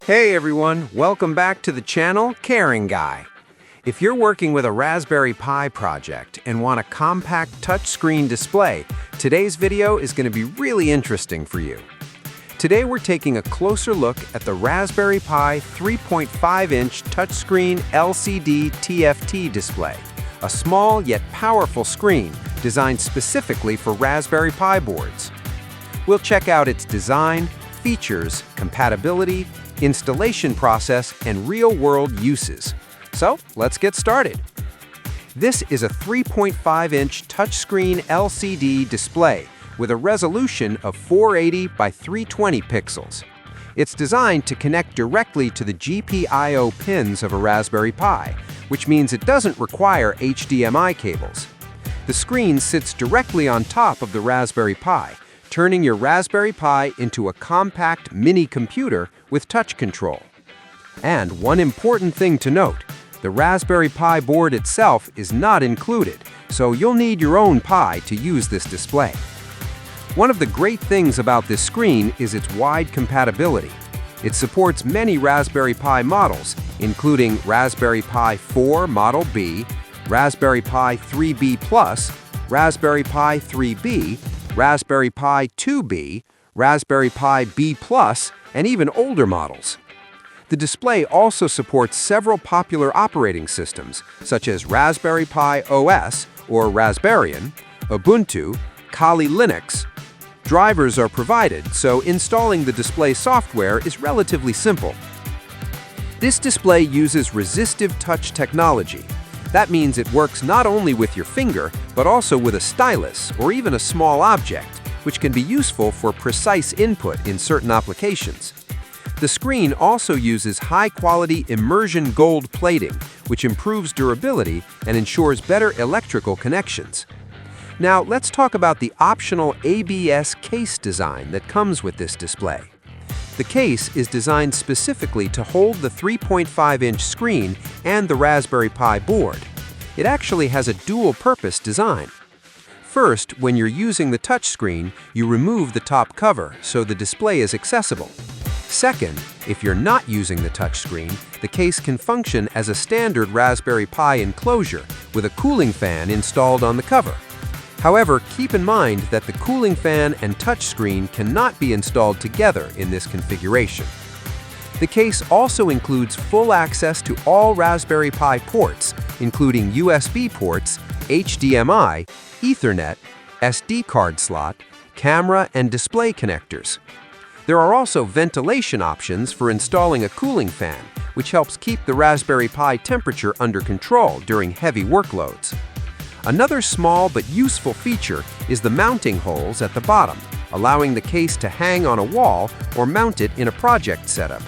Hey everyone, welcome back to the channel, Caring Guy. If you're working with a Raspberry Pi project and want a compact touchscreen display, today's video is going to be really interesting for you. Today we're taking a closer look at the Raspberry Pi 3.5-inch touchscreen LCD TFT display, a small yet powerful screen designed specifically for Raspberry Pi boards. We'll check out its design, features, compatibility, installation process, and real-world uses. So, let's get started. This is a 3.5-inch touchscreen LCD display with a resolution of 480 by 320 pixels. It's designed to connect directly to the GPIO pins of a Raspberry Pi, which means it doesn't require HDMI cables. The screen sits directly on top of the Raspberry Pi, turning your Raspberry Pi into a compact mini computer with touch control. And one important thing to note, the Raspberry Pi board itself is not included, so you'll need your own Pi to use this display. One of the great things about this screen is its wide compatibility. It supports many Raspberry Pi models, including Raspberry Pi 4 Model B, Raspberry Pi 3B+, Raspberry Pi 3B, Raspberry Pi 2B, Raspberry Pi B+, and even older models. The display also supports several popular operating systems, such as Raspberry Pi OS or Raspbian, Ubuntu, Kali Linux. Drivers are provided, so installing the display software is relatively simple. This display uses resistive touch technology. That means it works not only with your finger, but also with a stylus or even a small object, which can be useful for precise input in certain applications. The screen also uses high-quality immersion gold plating, which improves durability and ensures better electrical connections. Now, let's talk about the optional ABS case design that comes with this display. The case is designed specifically to hold the 3.5-inch screen and the Raspberry Pi board. It actually has a dual-purpose design. First, when you're using the touchscreen, you remove the top cover so the display is accessible. Second, if you're not using the touchscreen, the case can function as a standard Raspberry Pi enclosure with a cooling fan installed on the cover. However, keep in mind that the cooling fan and touchscreen cannot be installed together in this configuration. The case also includes full access to all Raspberry Pi ports, including USB ports, HDMI, Ethernet, SD card slot, camera, and display connectors. There are also ventilation options for installing a cooling fan, which helps keep the Raspberry Pi temperature under control during heavy workloads. Another small but useful feature is the mounting holes at the bottom, allowing the case to hang on a wall or mount it in a project setup.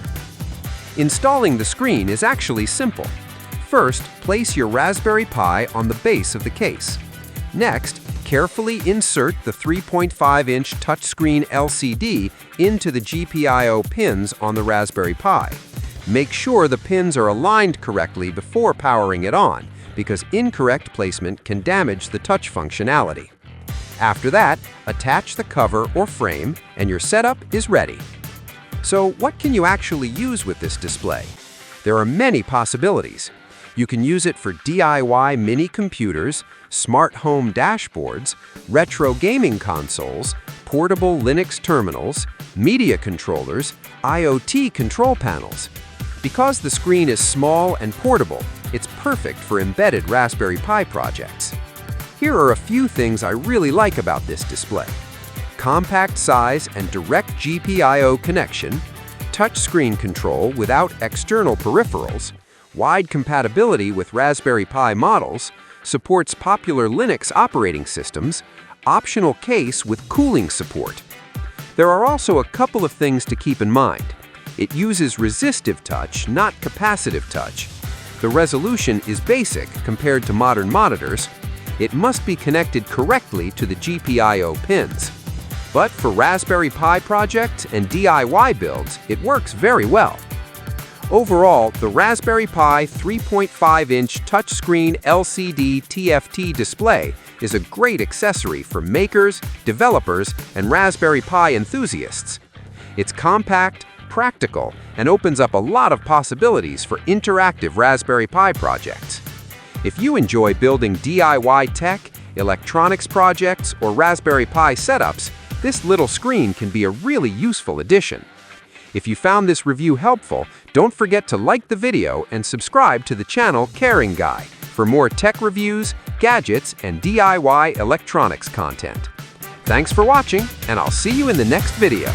Installing the screen is actually simple. First, place your Raspberry Pi on the base of the case. Next, carefully insert the 3.5-inch touchscreen LCD into the GPIO pins on the Raspberry Pi. Make sure the pins are aligned correctly before powering it on, because incorrect placement can damage the touch functionality. After that, attach the cover or frame, and your setup is ready. So, what can you actually use with this display? There are many possibilities. You can use it for DIY mini computers, smart home dashboards, retro gaming consoles, portable Linux terminals, media controllers, IoT control panels. Because the screen is small and portable, it's perfect for embedded Raspberry Pi projects. Here are a few things I really like about this display. Compact size and direct GPIO connection, touchscreen control without external peripherals, wide compatibility with Raspberry Pi models, supports popular Linux operating systems, optional case with cooling support. There are also a couple of things to keep in mind. It uses resistive touch, not capacitive touch. The resolution is basic compared to modern monitors. It must be connected correctly to the GPIO pins. But for Raspberry Pi projects and DIY builds, it works very well. Overall, the Raspberry Pi 3.5-inch touchscreen LCD TFT display is a great accessory for makers, developers, and Raspberry Pi enthusiasts. It's compact, practical, and opens up a lot of possibilities for interactive Raspberry Pi projects. If you enjoy building DIY tech, electronics projects, or Raspberry Pi setups, this little screen can be a really useful addition. If you found this review helpful, don't forget to like the video and subscribe to the channel Caring Guy for more tech reviews, gadgets, and DIY electronics content. Thanks for watching, and I'll see you in the next video.